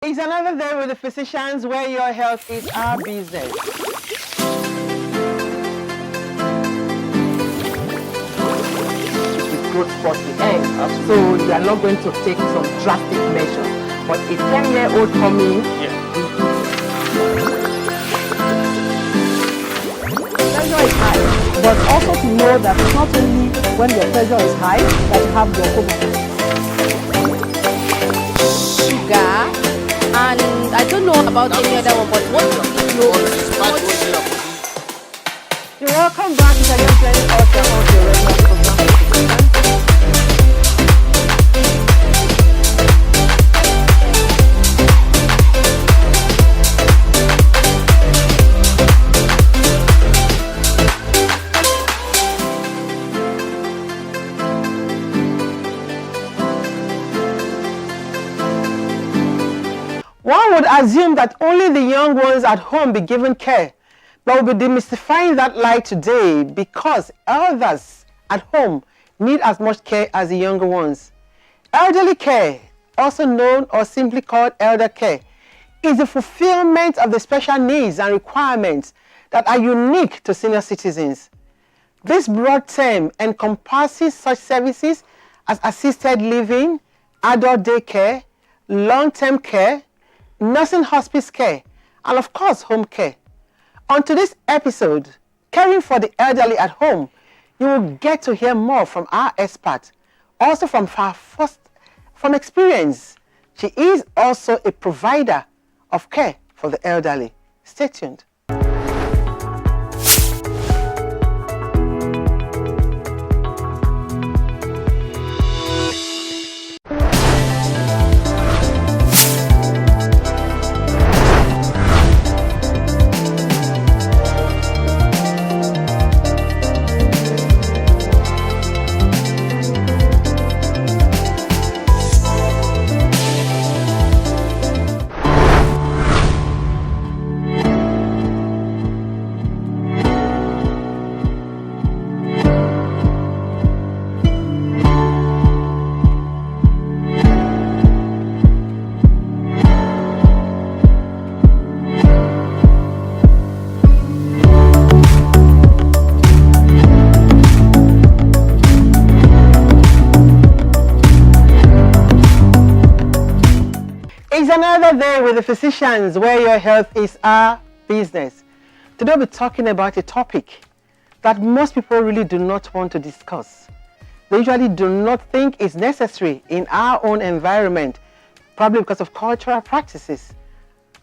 It's another day with the physicians where your health is our business. With growth spot the end. So you are not going to take some drastic measures. But a 10-year-old tummy, pressure is high. But also to know that it's not only when your pressure is high that you have glaucoma. Sugar. And I don't know about any other one, but what you know You're welcome back to the Planet Ultra of your regular program. One would assume that only the young ones at home be given care, but we'll be demystifying that lie today because elders at home need as much care as the younger ones. Elderly care, also known or simply called elder care, is the fulfillment of the special needs and requirements that are unique to senior citizens. This broad term encompasses such services as assisted living, adult day care, long-term care, nursing hospice care, and of course home care. On today's episode, Caring for the Elderly at Home, you will get to hear more from our expert, also from experience. She is also a provider of care for the elderly. Stay tuned. It's another day with the physicians where your health is our business. Today we'll be talking about a topic that most people really do not want to discuss. They usually do not think it's necessary in our own environment, probably because of cultural practices.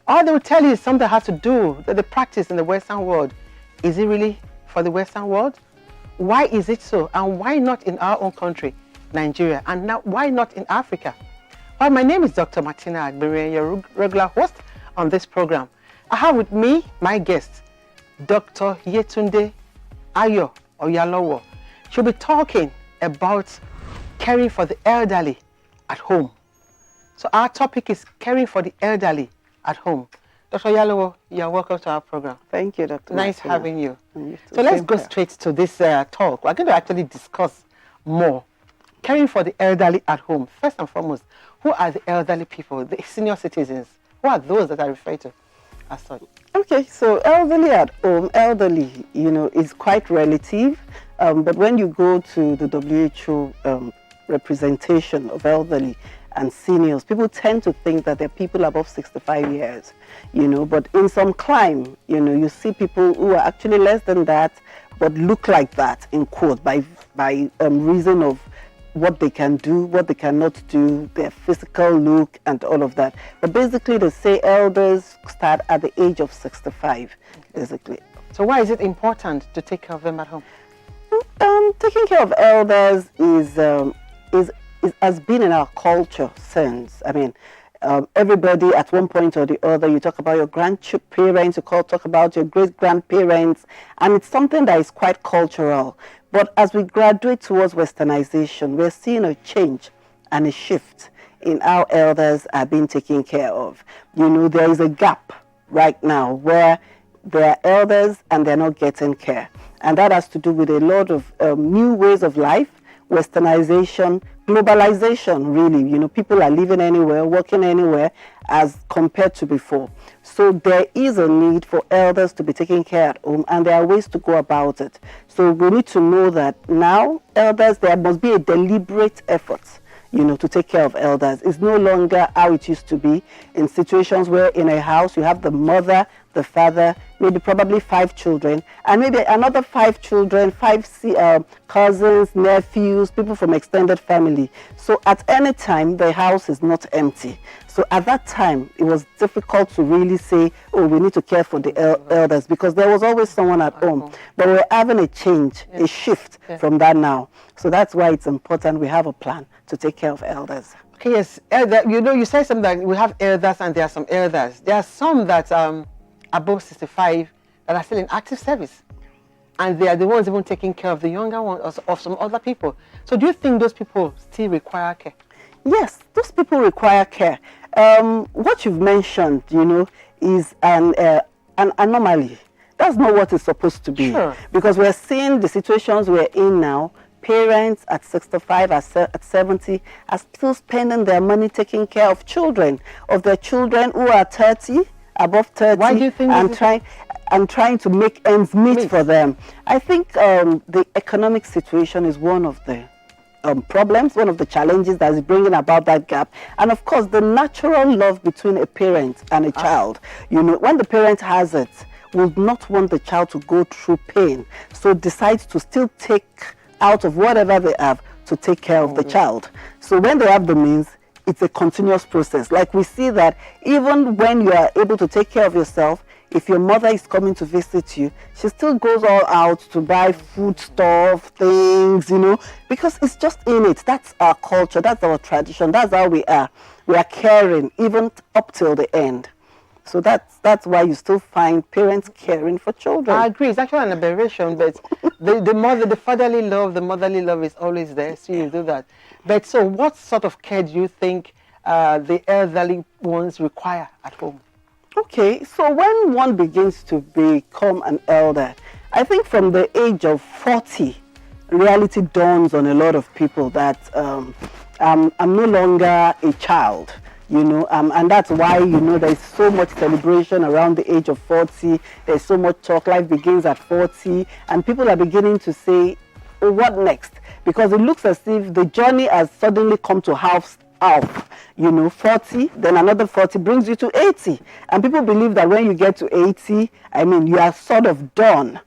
All they will tell you is something that has to do with the practice in the Western world. Is it really for the Western world? Why is it so? And why not in our own country, Nigeria? And now, why not in Africa? Well, my name is Dr. Martina Agbere, your regular host on this program. I have with me my guest, Dr. Yetunde Ayo-Oyalowo. She'll be talking about caring for the elderly at home. So our topic is caring for the elderly at home. Dr. Oyalowo, you're welcome to our program. Thank you, Dr. Nice Martina. having you. You So let's go straight to this talk. We're going to actually discuss more. Caring for the elderly at home. First and foremost, who are the elderly people, the senior citizens? Who are those that I refer to as such? Okay, so elderly at home, elderly, is quite relative. But when you go to the WHO representation of elderly and seniors, people tend to think that they're people above 65 years, but in some clime, you see people who are actually less than that, but look like that, in quote, by reason of what they can do, what they cannot do, their physical look and all of that. But basically they say elders start at the age of 65, basically. So why is it important to take care of them at home? Taking care of elders has been in our culture since. I mean, everybody at one point or the other, you talk about your grandparents, talk about your great-grandparents, and it's something that is quite cultural. But as we graduate towards westernization, we're seeing a change and a shift in how elders are being taken care of. There is a gap right now where there are elders and they're not getting care. And that has to do with a lot of new ways of life, westernization, globalization, really. You know, people are living anywhere, working anywhere as compared to before. So there is a need for elders to be taken care at home, and there are ways to go about it. So we need to know that now elders, there must be a deliberate effort, you know, to take care of elders. It's no longer how it used to be in situations where in a house you have the mother, the father, maybe probably 5 children, and maybe another 5 children, 5 cousins, nephews, people from extended family. So at any time, the house is not empty. So at that time, it was difficult to really say, oh, we need to care for the elders, because there was always someone at home. But we're having a change, a shift from that now. So that's why it's important we have a plan to take care of elders. Okay, yes. You know, you said something that we have elders and there are some elders. There are some that above 65 that are still in active service, and they are the ones even taking care of the younger ones of some other people. So do you think those people still require care? Yes, those people require care. What you've mentioned, you know, is an anomaly. That's not what it's supposed to be. Sure. Because we're seeing the situations we're in now. Parents at 65, at 70 are still spending their money taking care of children, of their children who are 30, above 30. Why do you think and trying to make ends meet for them? I think the economic situation is one of the problems, one of the challenges that is bringing about that gap. And of course, the natural love between a parent and a child. You know, when the parent has it, will not want the child to go through pain, so decides to still take out of whatever they have to take care of the child. So when they have the means, it's a continuous process. Like we see that even when you are able to take care of yourself, if your mother is coming to visit you, she still goes all out to buy food stuff, things, you know, because it's just in it. That's our culture, that's our tradition, that's how we are. We are caring even up till the end. So that's why you still find parents caring for children. I agree. It's actually an aberration, but the fatherly love, the motherly love is always there. So you do that. But so, what sort of care do you think the elderly ones require at home? Okay, so when one begins to become an elder, I think from the age of 40, reality dawns on a lot of people that I'm no longer a child. You know, and that's why, you know, there's so much celebration around the age of 40. There's so much talk. Life begins at 40, and people are beginning to say, oh, what next? Because it looks as if the journey has suddenly come to half. You know, 40, then another 40 brings you to 80. And people believe that when you get to 80, I mean, you are sort of done.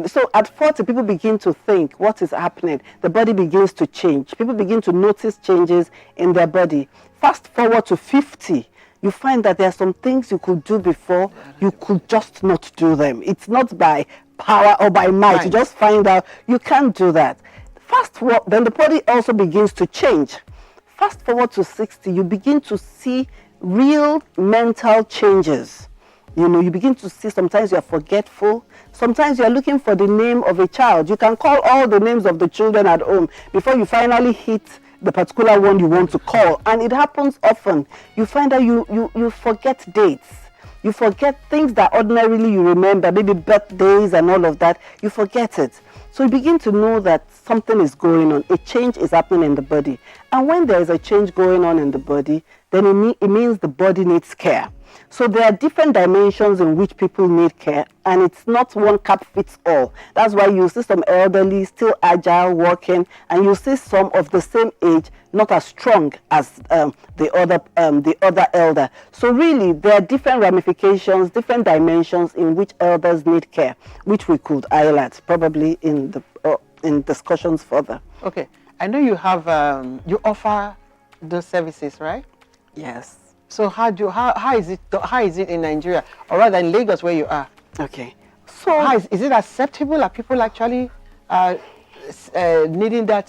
So at 40, people begin to think, what is happening? The body begins to change. People begin to notice changes in their body. Fast forward to 50, you find that there are some things you could do before, you could just not do them. It's not by power or by might. Right. You just find out you can't do that. Fast forward, then the body also begins to change. Fast forward to 60, you begin to see real mental changes. You know, you begin to see sometimes you are forgetful. Sometimes you are looking for the name of a child. You can call all the names of the children at home before you finally hit the particular one you want to call. And it happens often. You find that you forget dates. You forget things that ordinarily you remember, maybe birthdays and all of that. You forget it. So you begin to know that something is going on. A change is happening in the body. And when there is a change going on in the body, then it means the body needs care. So there are different dimensions in which people need care, and it's not one cap fits all. That's why you see some elderly still agile, working, and you see some of the same age not as strong as the other elder. So really, there are different ramifications, different dimensions in which elders need care, which we could highlight probably in discussions further. Okay, I know you have you offer those services, right? Yes. So how is it in Nigeria, or rather in Lagos where you are? Okay. So is it acceptable? Are people actually needing that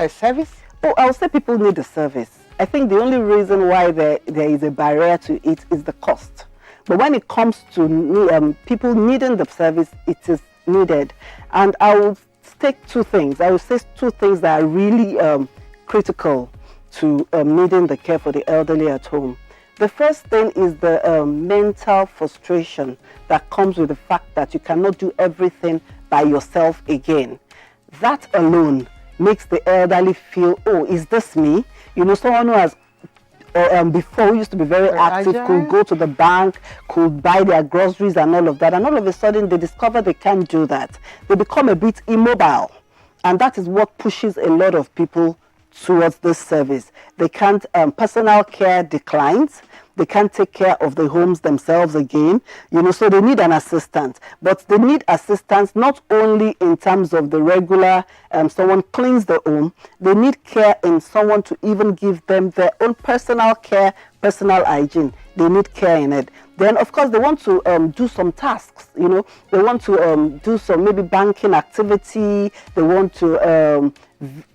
service? Oh, I would say people need the service. I think the only reason why there is a barrier to it is the cost. But when it comes to people needing the service, it is needed. And I will take two things. I will say two things that are really critical to needing the care for the elderly at home. The first thing is the mental frustration that comes with the fact that you cannot do everything by yourself again. That alone makes the elderly feel, oh, is this me? You know, someone who has before who used to be very active, could go to the bank, could buy their groceries and all of that, and all of a sudden they discover they can't do that. They become a bit immobile, and that is what pushes a lot of people towards this service. They can't, personal care declines. They can't take care of the homes themselves again, you know, so they need an assistant. But they need assistance not only in terms of the regular, someone cleans the home, they need care in someone to even give them their own personal care, personal hygiene. They need care in it. Then, of course, they want to do some tasks, you know. They want to do some maybe banking activity. They want to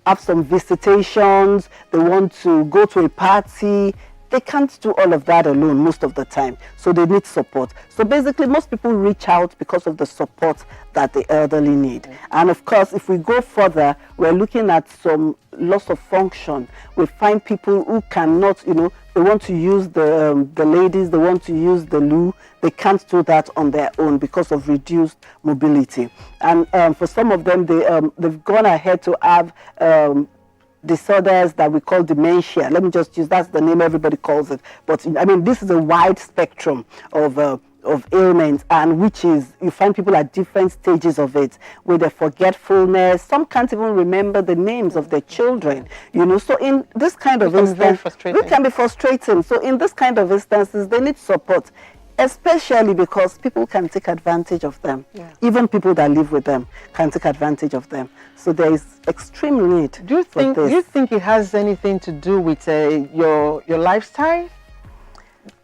have some visitations. They want to go to a party. They can't do all of that alone most of the time, so they need support. So basically, most people reach out because of the support that the elderly need. And of course, if we go further, we're looking at some loss of function. We find people who cannot, you know, they want to use the ladies, they want to use the loo, they can't do that on their own because of reduced mobility. And for some of them, they've gone ahead to have disorders that we call dementia. Let me just use, that's the name everybody calls it. But I mean, this is a wide spectrum of ailments, and which is, you find people at different stages of it, with their forgetfulness. Some can't even remember the names of their children, you know. So in this kind of instance, it can be frustrating. So in this kind of instances, they need support, especially because people can take advantage of them. Even people that live with them can take advantage of them. So there is extreme need. Do you think it has anything to do with your lifestyle?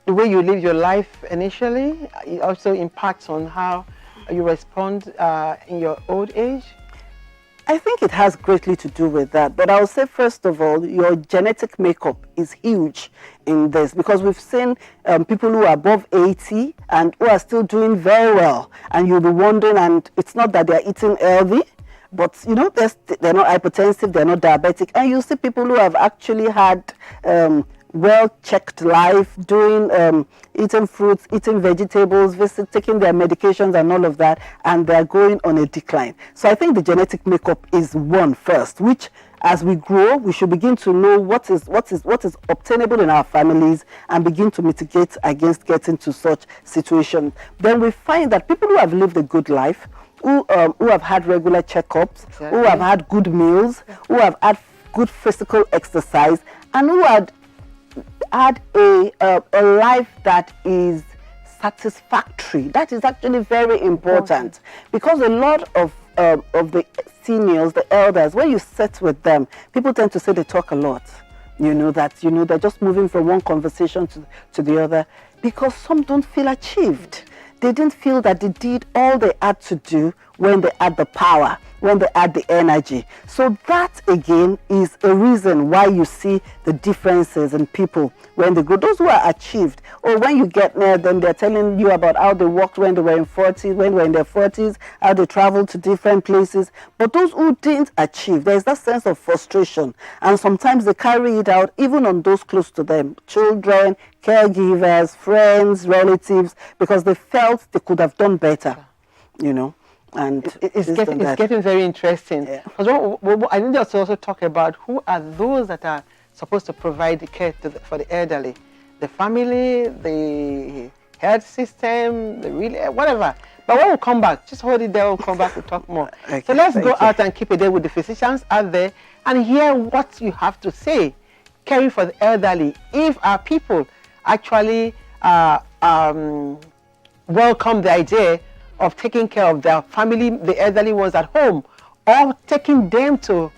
The way you live your life initially, it also impacts on how you respond in your old age? I think it has greatly to do with that. But I would say, first of all, your genetic makeup is huge in this, because we've seen people who are above 80 and who are still doing very well. And you'll be wondering, and it's not that they're eating healthy, but, you know, they're not hypertensive, they're not diabetic. And you see people who have actually had well-checked life, doing, eating fruits, eating vegetables, taking their medications and all of that, and they're going on a decline. So I think the genetic makeup is one first, which as we grow, we should begin to know what is obtainable in our families and begin to mitigate against getting to such situations. Then we find that people who have lived a good life, who have had regular checkups, who have had good meals, who have had good physical exercise, and who had a life that is satisfactory. That is actually very important, because a lot of the seniors, the elders, when you sit with them, people tend to say they talk a lot. You know, that, you know, they're just moving from one conversation to the other, because some don't feel achieved. They didn't feel that they did all they had to do when they had the power, when they had the energy. So that again is a reason why you see the differences in people when they go. Those who are achieved, or when you get near them, they're telling you about how they worked when they were in 40s, when they were in their 40s, how they traveled to different places. But those who didn't achieve, there's that sense of frustration. And sometimes they carry it out even on those close to them, children, caregivers, friends, relatives, because they felt they could have done better, you know. And it's getting very interesting. Because I need us to also talk about who are those that are supposed to provide the care for the elderly. The family, the health system, the whatever. But when we come back, just hold it there, we'll come back, we'll talk more. Okay, so let's go out and keep it there with the physicians out there and hear what you have to say. Caring for the elderly. If our people actually welcome the idea of taking care of their family, the elderly ones at home, or taking them to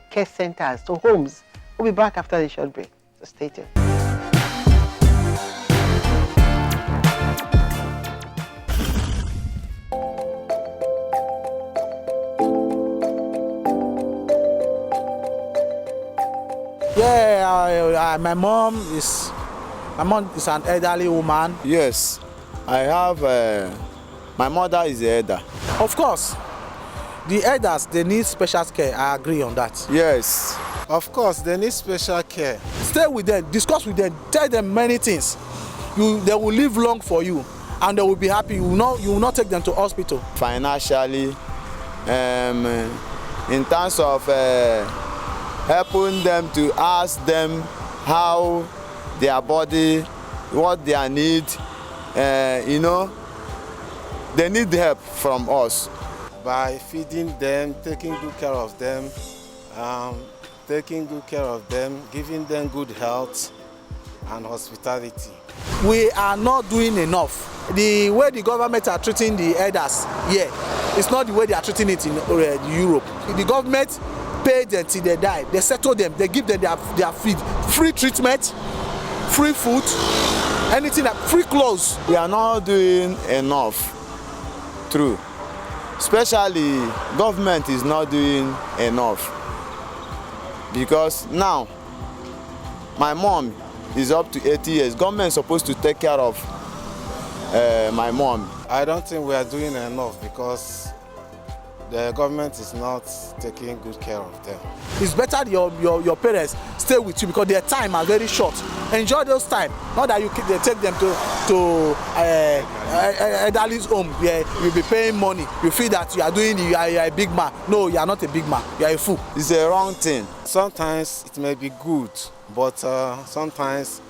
care centers, to homes. We'll be back after the short break. So stay tuned. Yeah, my mom is an elderly woman. Yes, I have. My mother is the elder. Of course, the elders, they need special care. I agree on that. Yes, of course, they need special care. Stay with them, discuss with them, tell them many things. They will live long for you, and they will be happy. You will not take them to hospital. Financially, in terms of helping them to ask them how their body, what their need, you know, they need help from us. By feeding them, taking good care of them, giving them good health and hospitality. We are not doing enough. The way the government are treating the elders here, it's not the way they are treating it in Europe. The government pay them till they die. They settle them. They give them their feed, free treatment, free food, anything, free clothes. We are not doing enough. True. Especially government is not doing enough, because now my mom is up to 80 years. Government is supposed to take care of my mom. I don't think we are doing enough because the government is not taking good care of them. It's better your parents stay with you because their time are very short. Enjoy those time. Not that they take them to elderly's home where you'll be paying money. You feel that you are a big man. No, you are not a big man. You are a fool. It's a wrong thing. Sometimes it may be good, but sometimes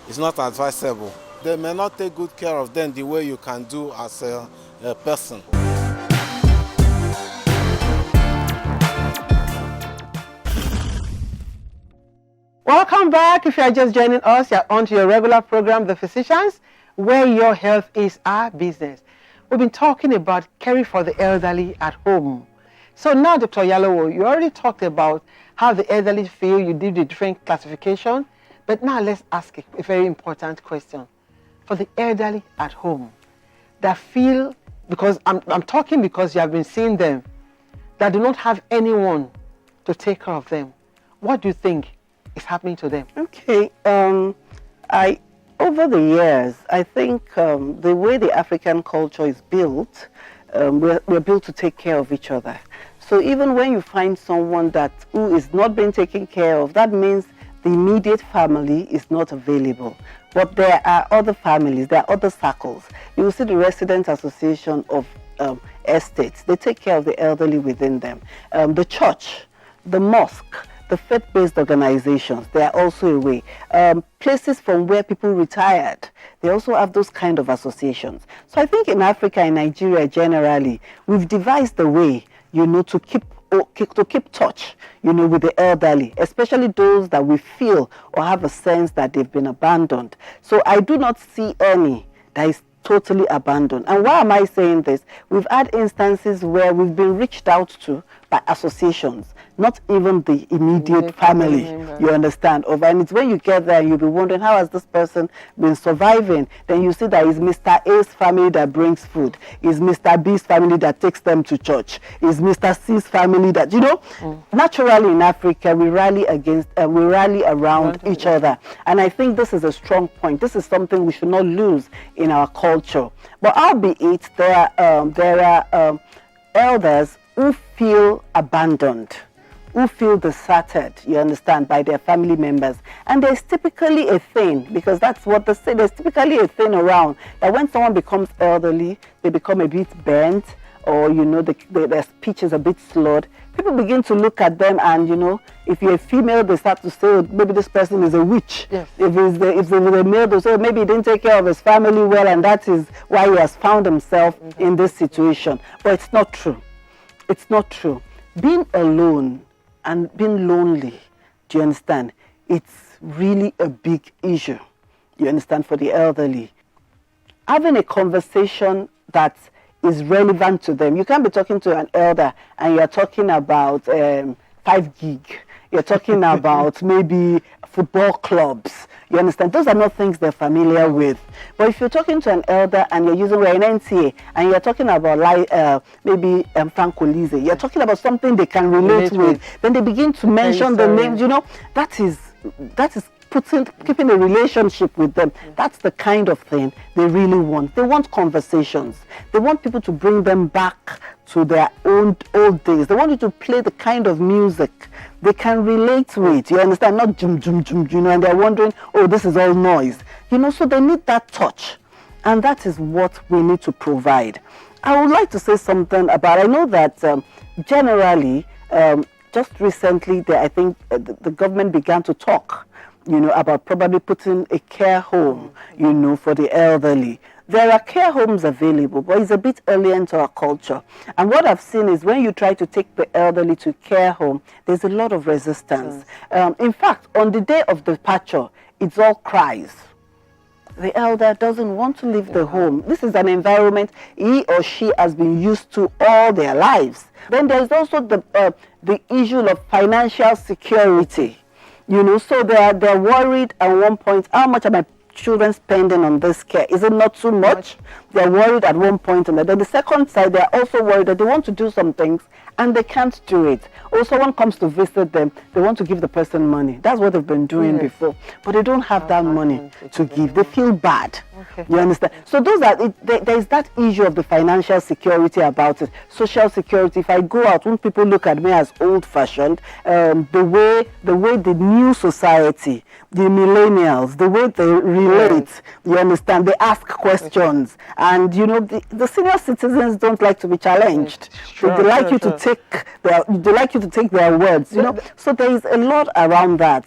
it's not advisable. They may not take good care of them the way you can do as a person. Welcome back. If you are just joining us, you're on to your regular program, The Physicians, where your health is our business. We've been talking about caring for the elderly at home. So now, Dr. Oyalowo, you already talked about how the elderly feel. You did the different classification. But now let's ask a very important question. For the elderly at home that feel, because I'm talking because you have been seeing them, that do not have anyone to take care of them, what do you think is happening to them? Okay, over the years, I think the way the African culture is built, we're built to take care of each other. So even when you find someone who is not being taken care of, that means the immediate family is not available. But there are other families, there are other circles. You will see the resident association of estates. They take care of the elderly within them. The church, the mosque, the faith-based organizations, they are also a way. Places from where people retired, they also have those kind of associations. So I think in Africa, in Nigeria generally, we've devised a way, to keep touch, with the elderly, especially those that we feel or have a sense that they've been abandoned. So I do not see any that is totally abandoned. And why am I saying this? We've had instances where we've been reached out to by associations, not even the immediate family, you understand? And it's when you get there, you'll be wondering, how has this person been surviving? Then you see that it's Mr. A's family that brings food. It's Mr. B's family that takes them to church. It's Mr. C's family that, naturally in Africa, we rally around each other. And I think this is a strong point. This is something we should not lose in our culture. But albeit, there are elders who feel abandoned, who feel deserted, you understand, by their family members. And there's typically a thing, because that's what they say, there's typically a thing around, that when someone becomes elderly, they become a bit bent, or, their speech is a bit slurred. People begin to look at them and, if you're a female, they start to say, oh, maybe this person is a witch. Yes. If it's a male, they say, maybe he didn't take care of his family well, and that is why he has found himself in this situation. But it's not true. It's not true. Being alone and being lonely, do you understand? It's really a big issue, you understand, for the elderly. Having a conversation that is relevant to them. You can't be talking to an elder and you're talking about 5 gig. You're talking about maybe football clubs. You understand? Those are not things they're familiar with. But if you're talking to an elder and you're using an NTA and you're talking about maybe Franco Lise, you're talking about something they can relate with, then they begin to mention the names, that is keeping a relationship with them. That's the kind of thing they really want. They want conversations. They want people to bring them back to their old days. They want you to play the kind of music they can relate with. You understand? Not jum jum jum, and they're wondering, oh, this is all noise. So they need that touch. And that is what we need to provide. I would like to say something about, I know that generally Just recently, I think the government began to talk, about probably putting a care home, for the elderly. There are care homes available, but it's a bit alien to our culture. And what I've seen is when you try to take the elderly to care home, there's a lot of resistance. In fact, on the day of departure, it's all cries. The elder doesn't want to leave the home. This is an environment he or she has been used to all their lives. Then there's also the issue of financial security. So they're worried at one point, how much am I children spending on this care? Is it not too much? They're worried at one point, and then the second side, they're also worried that they want to do some things and they can't do it. Or someone comes to visit them, they want to give the person money. That's what they've been doing before, but they don't have that money to give. They feel bad. You understand? So there's that issue of the financial security about it. Social security. If I go out, when people look at me as old-fashioned, the way the new society, the millennials, the way they relate, you understand? They ask questions, and the senior citizens don't like to be challenged. They like you to take their words. So there is a lot around that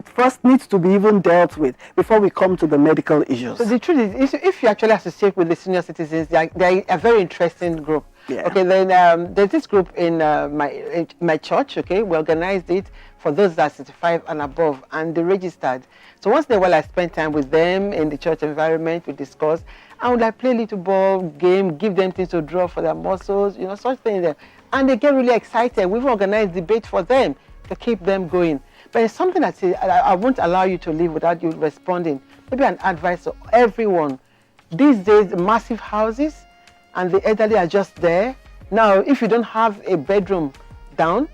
first needs to be even dealt with before we come to the medical issues. So the truth is, if you actually associate with the senior citizens, they're a very interesting group. Yeah. Okay, then there's this group in my church. Okay, we organized it for those that are 65 and above, and they registered. So once in a while, I spend time with them in the church environment. We discuss, and we play a little ball game, give them things to draw for their muscles, such things. And they get really excited. We've organized debate for them to keep them going. But it's something that I won't allow you to leave without you responding. Maybe an advice to everyone. These days, massive houses, and the elderly are just there. Now, if you don't have a bedroom down,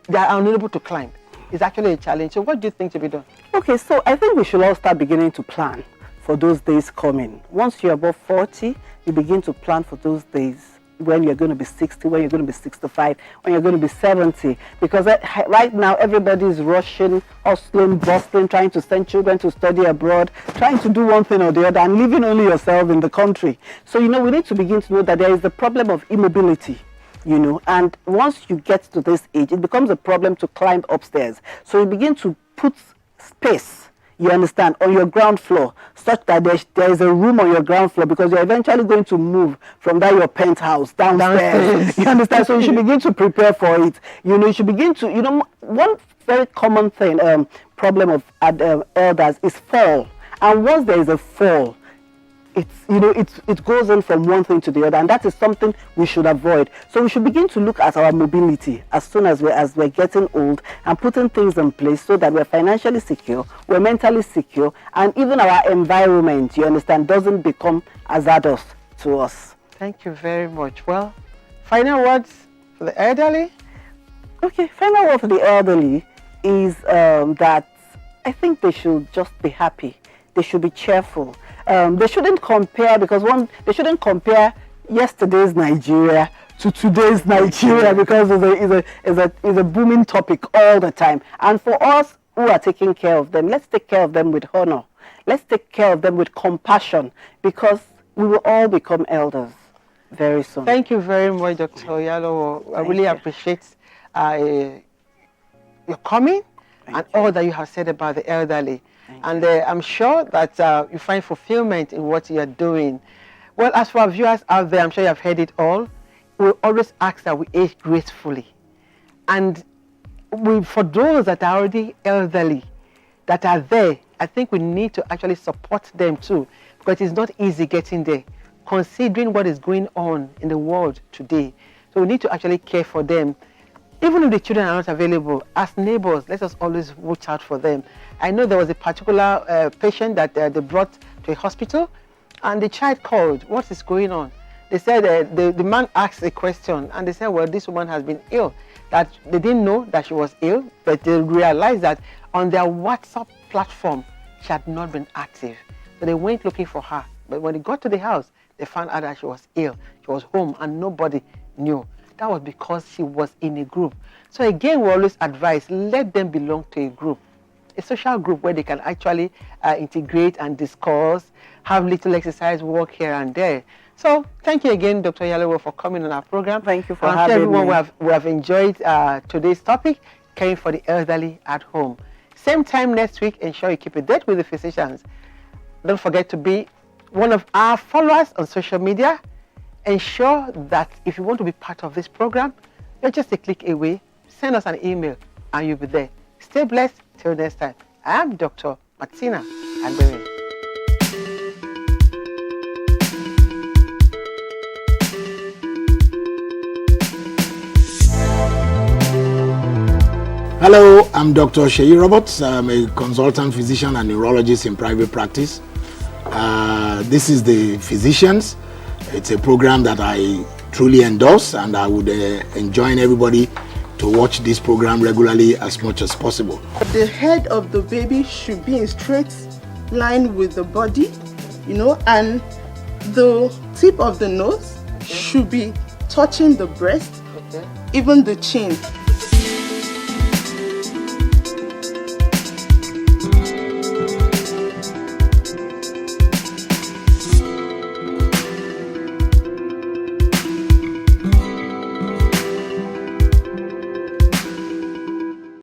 they are unable to climb. It's actually a challenge. So what do you think to be done? Okay, so I think we should all start beginning to plan for those days coming. Once you're above 40, you begin to plan for those days when you're going to be 60, when you're going to be 65, when you're going to be 70. Because right now, everybody is rushing, hustling, bustling, trying to send children to study abroad, trying to do one thing or the other, and leaving only yourself in the country. So, we need to begin to know that there is the problem of immobility. And once you get to this age, it becomes a problem to climb upstairs. So you begin to put space, you understand, on your ground floor, such that there is a room on your ground floor, because you're eventually going to move from your penthouse downstairs. You understand? So you should begin to prepare for it. You should begin to, one very common thing, problem of elders is fall. And once there is a fall, it goes on from one thing to the other, and that is something we should avoid. So we should begin to look at our mobility as soon as we're getting old, and putting things in place so that we're financially secure, we're mentally secure, and even our environment, you understand, doesn't become hazardous to us. Thank you very much. Well, final words for the elderly? Okay, final word for the elderly is that I think they should just be happy. They should be cheerful. They shouldn't compare, because they shouldn't compare yesterday's Nigeria to today's Nigeria, because it's a booming topic all the time. And for us who are taking care of them, let's take care of them with honor. Let's take care of them with compassion, because we will all become elders very soon. Thank you very much, Dr. Oyalowo. I really appreciate your coming and all that you have said about the elderly. And I'm sure that you find fulfillment in what you are doing. Well, as for our viewers out there, I'm sure you have heard it all. We always ask that we age gracefully. And for those that are already elderly, that are there, I think we need to actually support them too, because it's not easy getting there, considering what is going on in the world today. So we need to actually care for them. Even if the children are not available, as neighbors, let us always watch out for them. I know there was a particular patient that they brought to a hospital, and the child called. What is going on? They said the man asked a question, and they said, well, this woman has been ill. That they didn't know that she was ill, but they realized that on their WhatsApp platform, she had not been active. So they went looking for her. But when they got to the house, they found out that she was ill. She was home, and nobody knew. That was because she was in a group. So again, we always advise, let them belong to a group, a social group where they can actually integrate and discuss, have little exercise, work here and there. So thank you again, Dr. Oyalowo, for coming on our program. Thank you for and having everyone me. We have enjoyed today's topic, caring for the elderly at home. Same time next week, ensure you keep a date with the physicians. Don't forget to be one of our followers on social media. Ensure that if you want to be part of this program, you're just a click away. Send us an email and you'll be there. Stay blessed till next time. I am Dr. Martina Agbere. Hello, I'm Dr. Sheyi Roberts. I'm a consultant physician and neurologist in private practice. This is the Physicians. It's a program that I truly endorse, and I would enjoin everybody to watch this program regularly as much as possible. The head of the baby should be in straight line with the body, and the tip of the nose should be touching the breast, even the chin.